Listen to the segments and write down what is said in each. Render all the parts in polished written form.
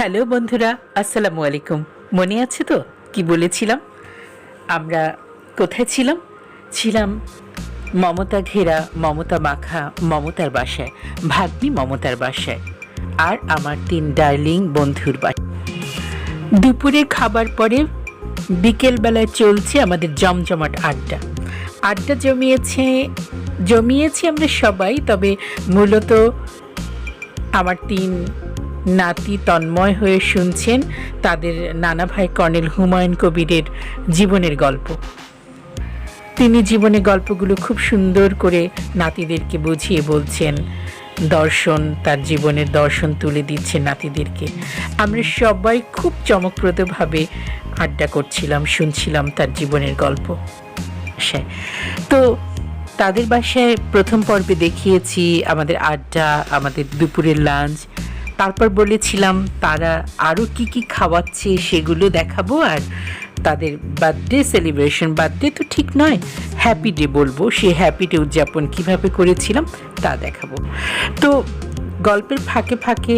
Hello বন্ধুরা, আসসালামু আলাইকুম। মনে আছে তো কি বলেছিলাম? আমরা কোথায় ছিলাম? ছিলাম মমতা ঘেরা, মমতা মাখা মমতার বাসায়, ভাগ্নি মমতার বাসায়, আর আমার 3 ডার্লিং বন্ধুর বাসায়। দুপুরে খাবার পরে বিকেলবেলায় চলছে আমাদের জমজমাট আড্ডা। আড্ডা জমিয়েছি আমরা সবাই, তবে মূলত আমার 3 নাতি তন্ময় হয়ে শুনছেন তাদের নানা ভাই কর্নেল হুমায়ুন কবিরের জীবনের গল্প। তিনি জীবনের গল্পগুলো খুব সুন্দর করে নাতিদেরকে বুঝিয়ে বলছেন, তার জীবনের দর্শন তুলে দিচ্ছেন নাতিদেরকে। আমরা সবাই খুব চমকপ্রদভাবে আড্ডা করছিলাম, শুনছিলাম তার জীবনের গল্প। তো তাদের বাসায় প্রথম পর্বে দেখিয়েছি আমাদের আড্ডা, আমাদের দুপুরের লাঞ্চ। তারপর বলেছিলাম তারা আরও কি কি খাওয়াচ্ছে সেগুলো দেখাবো, আর তাদের বার্থডে সেলিব্রেশন, বার্থডে তো ঠিক নয়, হ্যাপি ডে বলবো, সেই হ্যাপি ডে উদযাপন কীভাবে করেছিলাম তা দেখাবো। তো গল্পের ফাঁকে ফাঁকে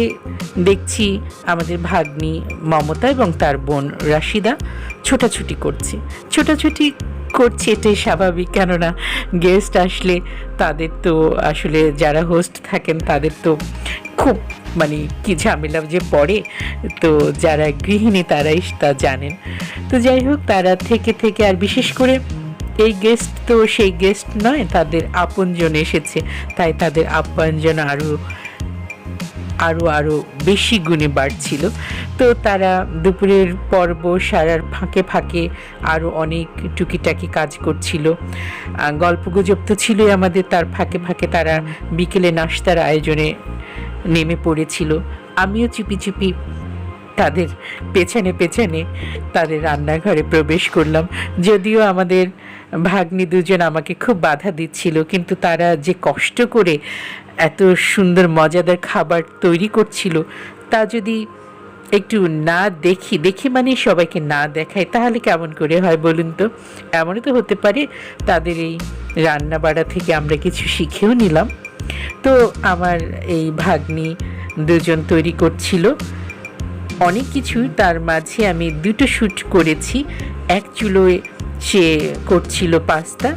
দেখছি আমাদের ভাগ্নি মমতা এবং তার বোন রাশিদা ছোটাছুটি করছে, এটাই স্বাভাবিক, কেননা গেস্ট আসলে তাদের তো আসলে যারা হোস্ট থাকেন তাদের তো খুব কি ঝামেলা যে পড়ে, তো যারা গৃহিণী তারাই তা জানেন। তো যাই হোক, তারা থেকে আর বিশেষ করে এই গেস্ট তো সেই গেস্ট নয়, তাদের আপনজন এসেছে, তাই তাদের আপনজন আরও বেশি গুণে বাড়ছিল। তো তারা দুপুরের পর্ব সারার ফাঁকে ফাঁকে আরও অনেক টুকিটাকি কাজ করছিল, গল্পগুজব তো ছিলই আমাদের, তার ফাঁকে ফাঁকে তারা বিকেলে নাস্তার আয়োজনে নেমে পড়েছিল। আমিও চুপি চুপি তাদের পেছনে তাদের রান্নাঘরে প্রবেশ করলাম। যদিও আমাদের ভাগ্নি দুজন আমাকে খুব বাধা দিচ্ছিল, কিন্তু তারা যে কষ্ট করে এত সুন্দর মজাদার খাবার তৈরি করছিল, তা যদি একটু না দেখি সবাইকে না দেখায় তাহলে কেমন করে হয় বলুন তো? এমনও তো হতে পারে তাদের এই রান্না বাড়া থেকে আমরা কিছু শিখেও নিলাম। তো আমার এই ভাগ্নি দুজন তৈরি করছিল অনেক কিছু, তার মাঝে আমি 2টো শ্যুট করেছি। এক চুলোয় সে করছিল পাস্তা,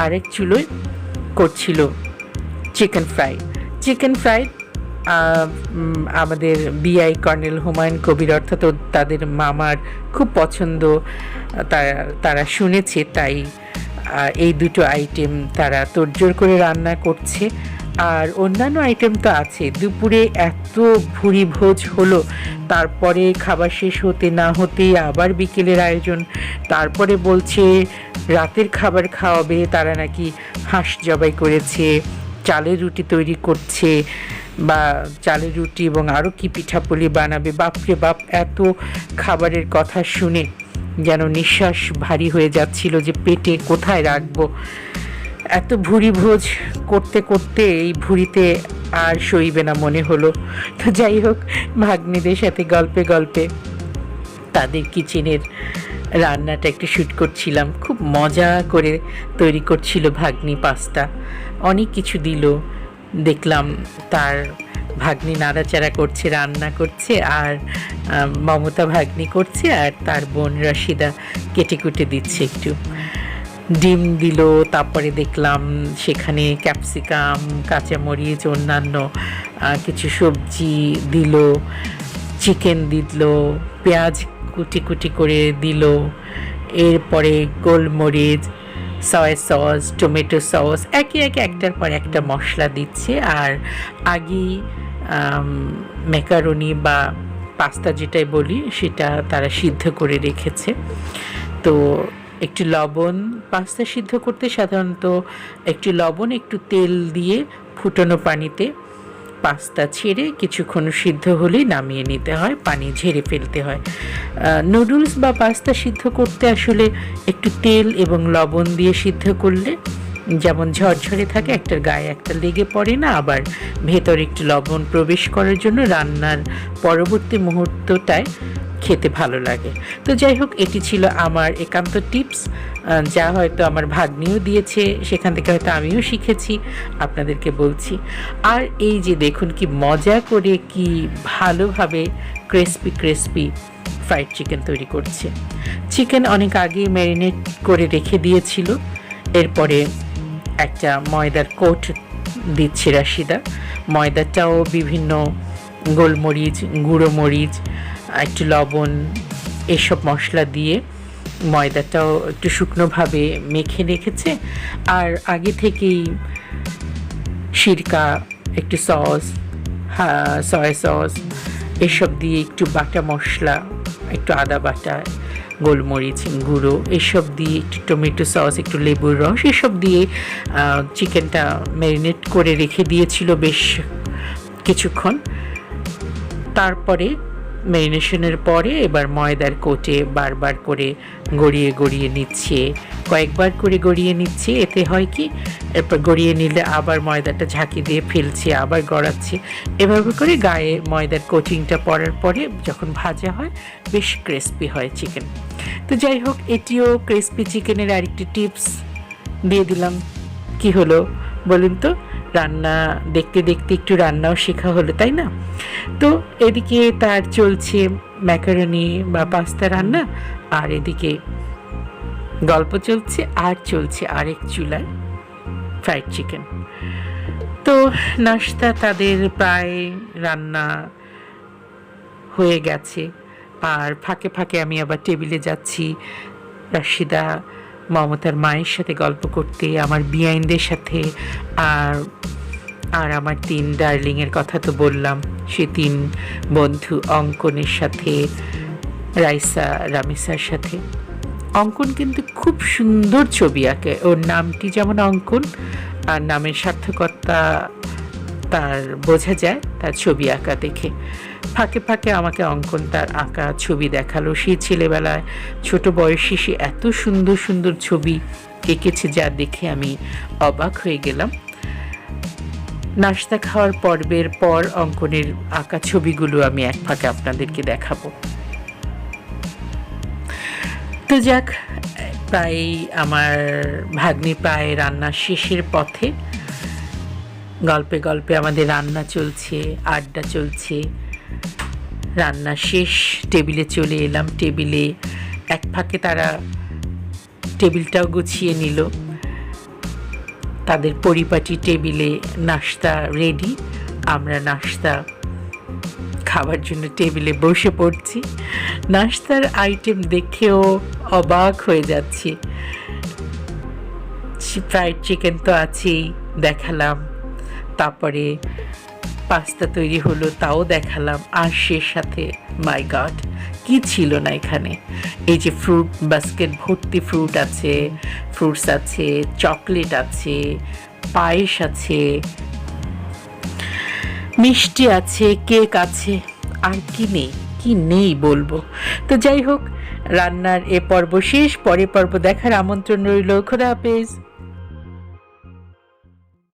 আর এক চুলোয় করছিল চিকেন ফ্রাই। আমাদের বিআই কর্নেল হুমায়ুন কবির, অর্থাৎ তাদের মামার খুব পছন্দ, তারা শুনেছে, তাই এই 2টো আইটেম তারা তোড়জোড় করে রান্না করছে। আর অন্যান্য আইটেম তো আছে। দুপুরে এত ভুরি ভোজ হলো, তারপরে খাবার শেষ হতে না হতেই আবার বিকেলের আয়োজন। তারপরে বলছে রাতের খাবার খাওয়াবে, তারা নাকি হাঁস জবাই করেছে, চালের রুটি তৈরি করছে, বা চালের রুটি এবং আরও কি পিঠাপুলি বানাবে। বাপরে বাপ, এত খাবারের কথা শুনে যেন নিঃশ্বাস ভারী হয়ে যাচ্ছিল যে পেটে কোথায় রাখবো। এত ভুরি ভোজ করতে করতে এই ভুরিতে আর সইবে না মনে হলো। তো যাই হোক, ভাগ্নিদের সাথে গল্পে তাদের কিচেনের রান্নাটা একটু শ্যুট করছিলাম। খুব মজা করে তৈরি করছিল ভাগ্নি পাস্তা, অনেক কিছু দিল। দেখলাম তার ভাগ্নি নাড়াচাড়া করছে, রান্না করছে, আর মমতা ভাগ্নি করছে, আর তার বোন রাশিদা কেটে কুটে দিচ্ছে একটু। ডিম দিল, তারপরে দেখলাম সেখানে ক্যাপসিকাম, কাঁচামরিচ, অন্যান্য কিছু সবজি দিল, চিকেন দিল, পেঁয়াজ কুটি করে দিল, এরপরে গোলমরিচ, সয়া সস, টমেটো সস, একে একটার পর একটা মশলা দিচ্ছে। আর আগেই ম্যাকারনি বা পাস্তা যেটাই বলি সেটা তারা সিদ্ধ করে রেখেছে। তো একটু লবণ, পাস্তা সিদ্ধ করতে সাধারণত একটু লবণ, একটু তেল দিয়ে ফুটানো পানিতে পাস্তা ছেড়ে কিছুক্ষণ সিদ্ধ হলেই নামিয়ে নিতে হয়, পানি ঝেড়ে ফেলতে হয়। নুডলস বা পাস্তা সিদ্ধ করতে আসলে একটু তেল এবং লবণ দিয়ে সিদ্ধ করলে যেমন ঝরঝরে থাকে, একটার গায়ে একটা লেগে পড়ে না, আবার ভেতরে একটু লবণ প্রবেশ করার জন্য রান্নার পরবর্তী মুহূর্তটায় খেতে ভালো লাগে। তো যাই হোক, এটি ছিল আমার একান্ত টিপস, যা হয়তো আমার ভাগ্নিও দিয়েছে, সেখান থেকে হয়তো আমিও শিখেছি, আপনাদেরকে বলছি। আর এই যে দেখুন কি মজা করে কি ভালোভাবে ক্রিসপি ক্রিসপি ফ্রাইড চিকেন তৈরি করছে। চিকেন অনেক আগেই ম্যারিনেট করে রেখে দিয়েছিল। এরপরে একটা ময়দার কোট দিচ্ছে রাশিদা। ময়দাটাও বিভিন্ন গোলমরিচ, গুঁড়ো মরিচ, একটু লবণ, এসব মশলা দিয়ে ময়দাটাও একটু শুকনোভাবে মেখে রেখেছে। আর আগে থেকেই সিরকা, একটু সস, সয়া সস, এসব দিয়ে একটু বাটা মশলা, একটু আদা বাটা, গোলমরিচ গুঁড়ো, এসব দিয়ে একটু টমেটো সস, একটু লেবুর রস, এসব দিয়ে চিকেনটা ম্যারিনেট করে রেখে দিয়েছিল বেশ কিছুক্ষণ। তারপরে ম্যারিনেশনের পরে এবার ময়দার কোটে বারবার করে গড়িয়ে গড়িয়ে নিচ্ছে, কয়েকবার করে গড়িয়ে নিচ্ছে। এতে হয় কি, এরপর গড়িয়ে নিলে আবার ময়দাটা ঝাঁকি দিয়ে ফেলছে, আবার গড়াচ্ছে। এভাবে করে গায়ে ময়দার কোটিংটা পড়ার পরে যখন ভাজা হয় বেশ ক্রিসপি হয় চিকেন। তো যাই হোক, এটিও ক্রিসপি চিকেনের আরেকটি টিপস দিয়ে দিলাম। কি হলো বলুন তো, রান্না দেখতে দেখতে একটু রান্নাও শেখা হলো, তাই না? তো এদিকে তার চলছে ম্যাকারনি বা পাস্তা রান্না, আর এদিকে গল্প চলছে, আর চলছে আরেক চুলায় ফ্রাইড চিকেন। তো নাস্তা তাদের প্রায় রান্না হয়ে গেছে, আর ফাঁকে ফাঁকে আমি আবার টেবিলে যাচ্ছি রাশিদা মমতার মায়ের সাথে গল্প করতে, আমার বিয়াইনদের সাথে, আর আর আমার 3 ডার্লিংয়ের কথা তো বললাম, সে 3 বন্ধু অঙ্কনের সাথে, রাইসা, রামিসার সাথে। অঙ্কন কিন্তু খুব সুন্দর ছবি আঁকে, ওর নামটি যেমন অঙ্কন, আর নামের সার্থকতা তার বোঝা যায় তার ছবি আঁকা দেখে। ফাঁকে ফাঁকে আমাকে অঙ্কন তার আঁকা ছবি দেখালো। সেই ছেলেবেলায় ছোট বয়সে সে এত সুন্দর সুন্দর ছবি এঁকেছে, যা দেখে আমি অবাক হয়ে গেলাম। নাস্তা খাওয়ার পর্বের পর অঙ্কনের আঁকা ছবিগুলো আমি এক ফাঁকে আপনাদেরকে দেখাবো। তো যাক, প্রায় আমার ভাগ্নি প্রায় রান্না শেষের পথে। গল্পে গল্পে আমাদের রান্না চলছে, আড্ডা চলছে। রান্না শেষ, টেবিলে চলে এলাম। টেবিলে এক ফাঁকে তারা টেবিলটাও গুছিয়ে নিল। তাদের পরিপাটি টেবিলে নাস্তা রেডি। আমরা নাস্তা খাবার জন্য টেবিলে বসে পড়ছি। নাস্তার আইটেম দেখেও অবাক হয়ে যাচ্ছি। ফ্রাইড চিকেন তো আছেই, দেখালাম। তারপরে পাস্তা তৈরি হলো, তাও দেখালাম। আর সে সাথে মাই গড, কি ছিল না এখানে! এই যে ফ্রুট বাস্কেট ভর্তি ফ্রুট আছে, ফ্রুটস আছে, চকলেট আছে, পায়েস আছে, মিষ্টি আছে, কেক আছে, আর কি নেই বলবো। তো যাই হোক, রান্নার এ পর্ব শেষ। পরের পর্ব দেখার আমন্ত্রণ রইল। খোদা হাফেজ।